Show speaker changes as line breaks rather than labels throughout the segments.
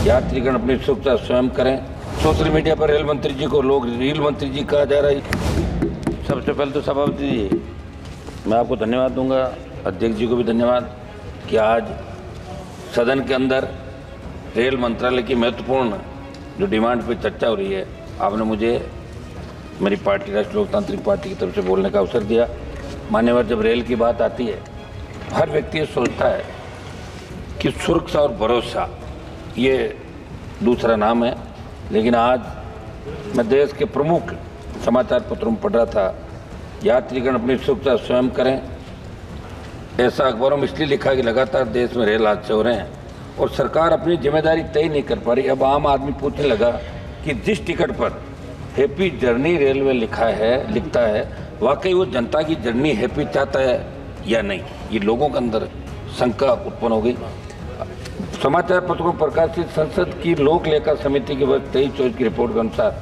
यात्रीगण अपनी सुरक्षा स्वयं करें। सोशल मीडिया पर रेल मंत्री जी को लोग रील मंत्री जी कहा जा रहा है। सबसे पहले तो सभापति जी मैं आपको धन्यवाद दूंगा, अध्यक्ष जी को भी धन्यवाद कि आज सदन के अंदर रेल मंत्रालय की महत्वपूर्ण जो डिमांड पे चर्चा हो रही है, आपने मुझे मेरी पार्टी राष्ट्रीय लोकतांत्रिक पार्टी की तरफ से बोलने का अवसर दिया। मान्यवर, जब रेल की बात आती है, हर व्यक्ति ये सोचता है कि सुरक्षा और भरोसा ये दूसरा नाम है, लेकिन आज मैं देश के प्रमुख समाचार पत्रों में पढ़ रहा था, यात्रीगण अपनी सुरक्षा स्वयं करें। ऐसा अखबारों में इसलिए लिखा कि लगातार देश में रेल हादसे हो रहे हैं और सरकार अपनी जिम्मेदारी तय नहीं कर पा रही। अब आम आदमी पूछने लगा कि जिस टिकट पर हैप्पी जर्नी रेलवे लिखता है, वाकई वो जनता की जर्नी हैप्पी चाहता है या नहीं, ये लोगों के अंदर शंका उत्पन्न हो गई। समाचार पत्रों में प्रकाशित संसद की लोक लेखा समिति के वर्ष 23-24 की रिपोर्ट के अनुसार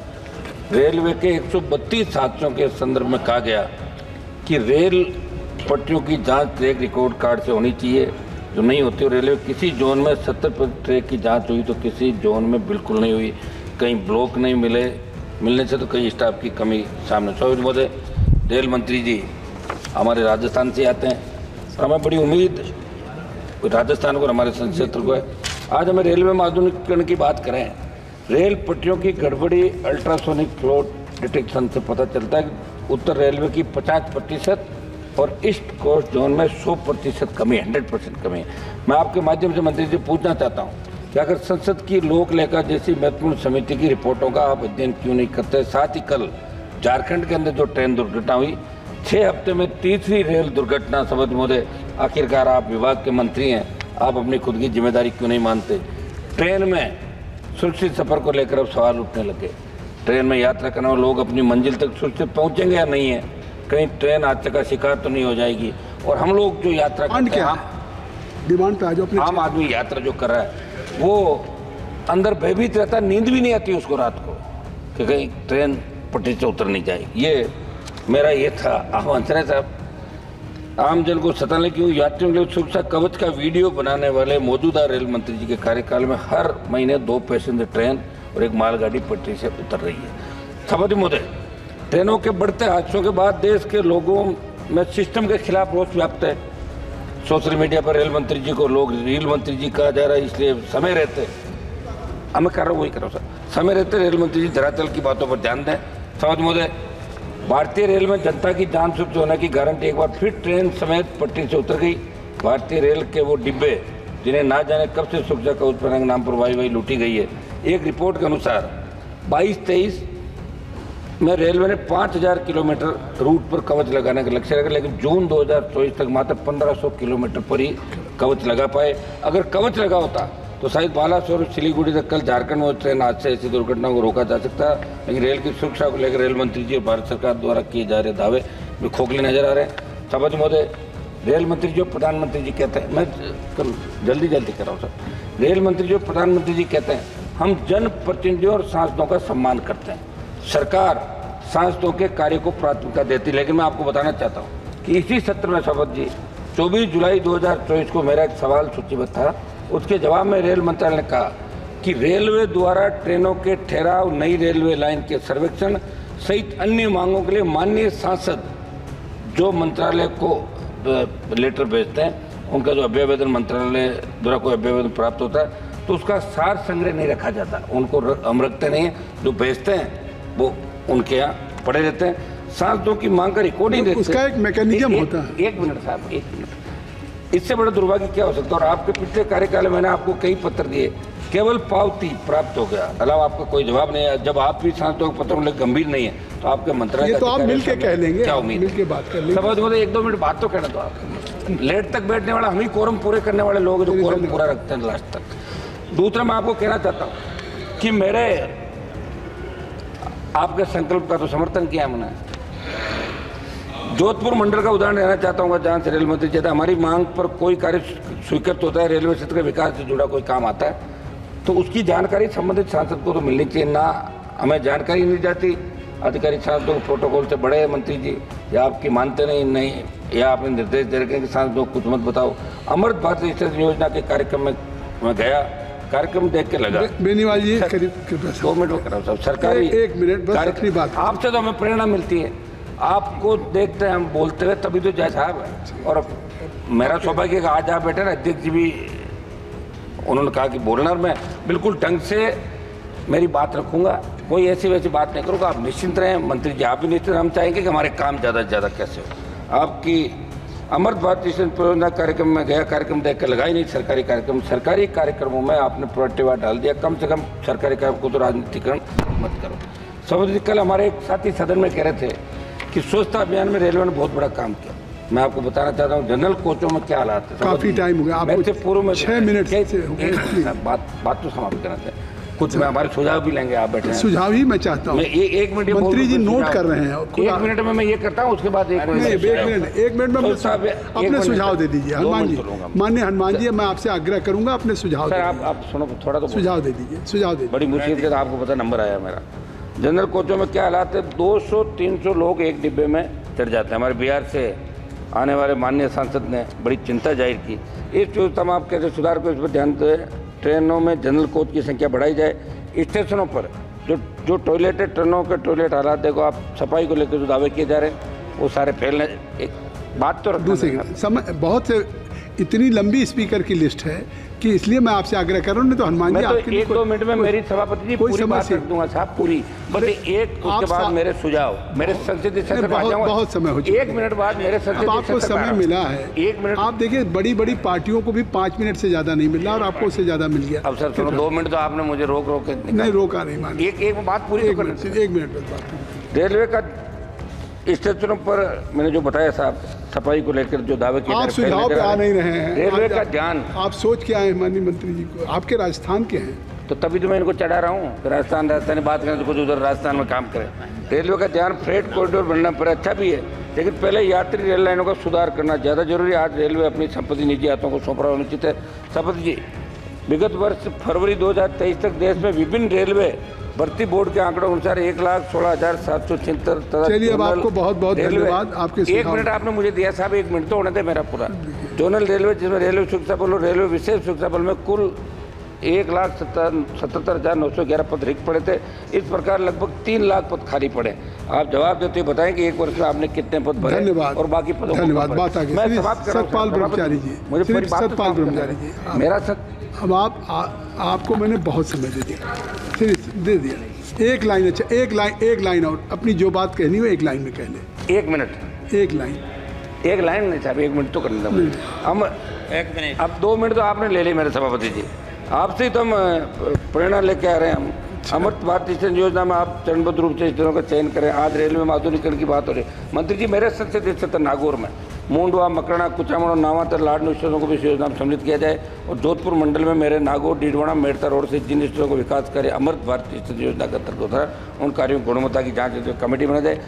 रेलवे के 132 हादसों के संदर्भ में कहा गया कि रेल पटरियों की जांच ट्रैक रिकॉर्ड कार्ड से होनी चाहिए, जो नहीं होती। और रेलवे किसी जोन में 70% ट्रैक की जांच हुई तो किसी जोन में बिल्कुल नहीं हुई। कहीं ब्लॉक नहीं मिलने से तो कहीं स्टाफ की कमी सामने। स्वागत महोदय, रेल मंत्री जी हमारे राजस्थान से आते हैं और हमें बड़ी उम्मीद राजस्थान को, हमारे संक्षेत्र को है। आज हमें रेलवे में आधुनिकीकरण की बात करें। रेल पटरियों की गड़बड़ी अल्ट्रासोनिक फ्लो डिटेक्शन से पता चलता है कि उत्तर रेलवे की 50% और ईस्ट कोस्ट जोन में 100% कमी, 100% कमी है। मैं आपके माध्यम से मंत्री जी पूछना चाहता हूँ कि अगर संसद की लोक लेखा जैसी महत्वपूर्ण समिति की रिपोर्टों का आप अध्ययन क्यों नहीं करते। साथ ही कल झारखंड के अंदर जो ट्रेन दुर्घटना हुई, 6 हफ्ते में तीसरी रेल दुर्घटना। सभापति महोदय, आखिरकार आप विभाग के मंत्री हैं, आप अपनी खुद की जिम्मेदारी क्यों नहीं मानते। ट्रेन में सुरक्षित सफर को लेकर अब सवाल उठने लगे। ट्रेन में यात्रा करने वाले लोग अपनी मंजिल तक सुरक्षित पहुंचेंगे या नहीं है, कहीं ट्रेन हादसे का शिकार तो नहीं हो जाएगी। और हम लोग जो यात्रा करते हैं,
डिमांड पे आज अपने
आम आदमी यात्रा जो कर रहा है वो अंदर भयभीत रहता है, नींद भी नहीं आती उसको रात को कि कहीं ट्रेन पटरी से उतर नहीं जाएगी। ये मेरा ये था आह्वान। साहब, आम जन को सताने की यात्रियों के लिए सुरक्षा कवच का वीडियो बनाने वाले मौजूदा रेल मंत्री जी के कार्यकाल में हर महीने 2 पैसेंजर ट्रेन और 1 मालगाड़ी पटरी से उतर रही है। सभापति महोदय, ट्रेनों के बढ़ते हादसों के बाद देश के लोगों में सिस्टम के खिलाफ रोष व्याप्त है। सोशल मीडिया पर रेल मंत्री जी को लोग रील मंत्री जी कहा जा रहा है, इसलिए समय रहते हमें कर रहा हूँ वही करो सर, समय रहते रेल मंत्री जी धरातल की बातों पर ध्यान दें। सभापति महोदय, भारतीय रेल में जनता की जान सुरक्षित होने की गारंटी एक बार फिर ट्रेन समेत पटरी से उतर गई। भारतीय रेल के वो डिब्बे जिन्हें ना जाने कब से सुरक्षा कवच के नाम पर वाई लूटी गई है। एक रिपोर्ट के अनुसार 22-23 में रेलवे ने 5000 किलोमीटर रूट पर कवच लगाने का लक्ष्य रखा, लेकिन जून 2024 तक मात्र 1500 किलोमीटर पर ही कवच लगा पाए। अगर कवच लगा होता तो शायद बालासोर और सिलीगुड़ी तक कल झारखंड में ट्रेन हादसे ऐसी दुर्घटनाओं को रोका जा सकता है। लेकिन रेल की सुरक्षा को लेकर रेल मंत्री जी और भारत सरकार द्वारा किए जा रहे दावे भी खोखले नजर आ रहे हैं। सभापति महोदय, रेल मंत्री जी और प्रधानमंत्री जी कहते हैं, मैं जल्दी कर रहा हूँ सर, रेल मंत्री जी और प्रधानमंत्री जी कहते हैं हम जनप्रतिनिधियों और सांसदों का सम्मान करते हैं, सरकार सांसदों के कार्य को प्राथमिकता देती। लेकिन मैं आपको बताना चाहता हूँ कि इसी सत्र में सभापति जी 24 जुलाई 2024 को मेरा एक सवाल सूचीबद्ध था। उसके जवाब में रेल मंत्रालय ने कहा कि रेलवे द्वारा ट्रेनों के ठहराव, नई रेलवे लाइन के सर्वेक्षण सहित अन्य मांगों के लिए माननीय सांसद जो मंत्रालय को लेटर भेजते हैं, उनका जो अभ्यावेदन मंत्रालय द्वारा कोई अभ्यावेदन प्राप्त होता है तो उसका सार संग्रह नहीं रखा जाता, उनको हम रखते नहीं हैं। जो भेजते हैं वो उनके यहाँ पड़े रहते हैं। सांसदों की मांग का रिकॉर्डिंग
उसका एक मैकेनिज्म होता है।
एक मिनट साहब, एक मिनट, इससे बड़ा दुर्भाग्य क्या हो सकता है। और आपके पिछले कार्यकाल में मैंने आपको कई पत्र दिए, केवल पावती प्राप्त हो गया, अलावा आपका कोई जवाब नहीं है। जब आप भी सांसदों के पत्रों में गंभीर नहीं है तो आपके मंत्रालय
ये तो आप मिल के कह लेंगे,
क्या उम्मीद,
मिल के बात कर लेंगे।
सभापति महोदय, 1-2 मिनट बात तो कहना दो आप। लेट तक बैठने वाला हम ही कोरम पूरे करने वाले लोग जो कोरम पूरा रखते हैं लास्ट तक। दूसरा, मैं आपको कहना चाहता हूँ कि मेरे आपके संकल्प का तो समर्थन किया हमने। जोधपुर मंडल का उदाहरण लेना चाहता हूँ जहाँ से रेल मंत्री चाहता है हमारी मांग पर कोई कार्य स्वीकृत होता है, रेलवे क्षेत्र के विकास से जुड़ा कोई काम आता है तो उसकी जानकारी संबंधित सांसद को तो मिलनी चाहिए। ना हमें जानकारी नहीं जाती, अधिकारी सांसदों को प्रोटोकॉल से बड़े मंत्री जी, या आपकी मानते नहीं, या आपने निर्देश दे रखे कि सांसदों को कुछ मत बताओ। अमृत भारत योजना के कार्यक्रम में मैं गया, कार्यक्रम देख के लगा।
बेनीवाल जी करीब कृपया
2 मिनट में कराओ साहब। सरकारी
एक मिनट बस अपनी बात।
आपसे तो हमें प्रेरणा मिलती है, आपको देखते हैं हम बोलते हुए, तभी तो जय साहब है। और मेरा सौभाग्य कि आज आप बैठे ना, अध्यक्ष जी भी उन्होंने कहा कि बोलना, मैं बिल्कुल ढंग से मेरी बात रखूंगा, कोई ऐसी वैसी बात नहीं करूँगा। आप निश्चिंत रहें, मंत्री जी आप भी निश्चिंत। हम चाहेंगे कि हमारे काम ज़्यादा से ज़्यादा कैसे हो। आपकी अमृत भारत मिशन परियोजना कार्यक्रम में गया, कार्यक्रम देख कर लगा ही नहीं सरकारी कार्यक्रम। सरकारी कार्यक्रमों में आपने प्रोएक्टिव डाल दिया, कम से कम सरकारी कार्यक्रम को तो राजनीतिकरण मत करो। समझ, कल हमारे एक साथी सदन में कह रहे थे कि स्वच्छता अभियान में रेलवे ने बहुत बड़ा काम किया। मैं आपको बताना चाहता हूँ जनरल कोचों में क्या हालात है।
काफी टाइम हो गया आपको,
पूर्व में
6 मिनट
बात तो समाप्त करना चाहिए। कुछ में हमारे सुझाव भी लेंगे, आप बैठे हैं।
सुझाव ही मैं चाहता हूँ।
मैं एक मिनट
मंत्री जी नोट कर रहे हैं।
1 मिनट में मैं ये करता हूँ, उसके बाद 1 मिनट
में अपने सुझाव दे दीजिए। हनुमान जी, माननीय हनुमान जी, मैं आपसे आग्रह करूंगा अपने सुझाव।
सर आप सुनो थोड़ा तो
सुझाव दे दीजिए, सुझाव दे।
बड़ी मुश्किल से आपको पता नंबर आया मेरा। जनरल कोचों में क्या हालात है, 200-300 लोग एक डिब्बे में चढ़ जाते हैं। हमारे बिहार से आने वाले माननीय सांसद ने बड़ी चिंता जाहिर की। इस व्यवस्था में आप कैसे सुधार को, इस पर ध्यान दें। ट्रेनों में जनरल कोच की संख्या बढ़ाई जाए। स्टेशनों पर जो टॉयलेट है, ट्रेनों के टॉयलेट हालात देखो आप, सफाई को लेकर जो दावे किए जा रहे हैं वो सारे फैलने। एक बात तो
दूसरी समय बहुत से, इतनी लंबी स्पीकर की लिस्ट है कि इसलिए मैं आपसे आग्रह कर रहा हूँ। नहीं तो हनुमान जी
आपके 1-2 मिनट में मेरी सभापति जी पूरी बात रख दूंगा साहब, पूरी। बस एक उसके बाद मेरे सुझाव, मेरे संसदीय क्षेत्र में आ जाऊंगा।
बहुत समय हो चुका है।
1 मिनट बाद मेरे संसदीय
आपको समय मिला है
1 मिनट।
आप देखिए बड़ी बड़ी पार्टियों को भी 5 मिनट से ज्यादा नहीं मिल रहा और आपको उससे ज्यादा मिल गया।
अब सर सुनो, 2 मिनट तो आपने मुझे रोक के
नहीं रोका नहीं, मान
एक बात पूरी।
1 मिनट बस बात।
रेलवे का स्टेशनों पर मैंने जो बताया साहब, सफाई को लेकर जो दावे किए,
आप सुझाव पे आ नहीं रहे हैं।
रेलवे का ध्यान,
आप सोच के आए माननीय मंत्री जी को, आपके राजस्थान के हैं
तो तभी तो मैं इनको चढ़ा रहा हूँ। राजस्थानी बात करें तो कुछ उधर राजस्थान में काम करें। रेलवे का ध्यान फ्रेट कॉरिडोर बनना पर अच्छा भी है, लेकिन पहले यात्री रेल लाइनों का सुधार करना ज़्यादा जरूरी है। आज रेलवे अपनी संपत्ति निजी हाथों को सौंप रहा है, उचित है। शपथ जी, विगत वर्ष फरवरी 2023 तक देश में विभिन्न रेलवे भर्ती बोर्ड के आंकड़ों अनुसार 1,16,776।
चलिए अब आपको बहुत बहुत धन्यवाद आपके।
1 मिनट आपने मुझे दिया साहब, 1 मिनट तो होने दे मेरा पूरा। जोनल रेलवे, जिसमें रेलवे सुरक्षा बल और रेलवे विशेष सुरक्षा बल में कुल 1,77,911 पद रिक्त पड़े थे। इस प्रकार लगभग 3 लाख पद खाली पड़े। आप जवाब देते हुए बताएं कि 1 वर्ष में आपने कितने पद भरे।
धन्यवाद।
और बाकी पदों
धन्यवाद। बात आगे सतपाल ब्रह्मचारी जी,
मुझे
सतपाल ब्रह्मचारी जी
मेरा
अब आपको मैंने बहुत समय दे दिया, फिर दे दिया। एक लाइन, अच्छा एक लाइन और अपनी जो बात कहनी हो 1 लाइन में कह ले।
1 मिनट,
1 लाइन
नहीं साहब, 1 मिनट तो करने दो हम। 1 मिनट, अब 2 मिनट तो आपने ले ली मेरे सभापति जी। आपसे ही तो हम प्रेरणा लेके आ रहे हैं। हम अमृत भारत स्टेशन योजना में आप चरणबद्ध रूप से स्टेशनों का चयन करें। आज रेलवे में आधुनिकीकरण की बात हो रही है। मंत्री जी, मेरे संसदीय क्षेत्र नागौर में मूंडवा, मकराना, कुचामण और नावातर लाडनू स्टेशनों को भी इस योजना में सम्मिलित किया जाए। और जोधपुर मंडल में मेरे नागौर, डीडवाना, मेड़ता रोड से जिन स्टेशनों को विकास करे अमृत भारत स्टेशन योजना का अंतर्गत होता है, उन कार्यों की गुणवत्ता की जाँच कमेटी बना जाए।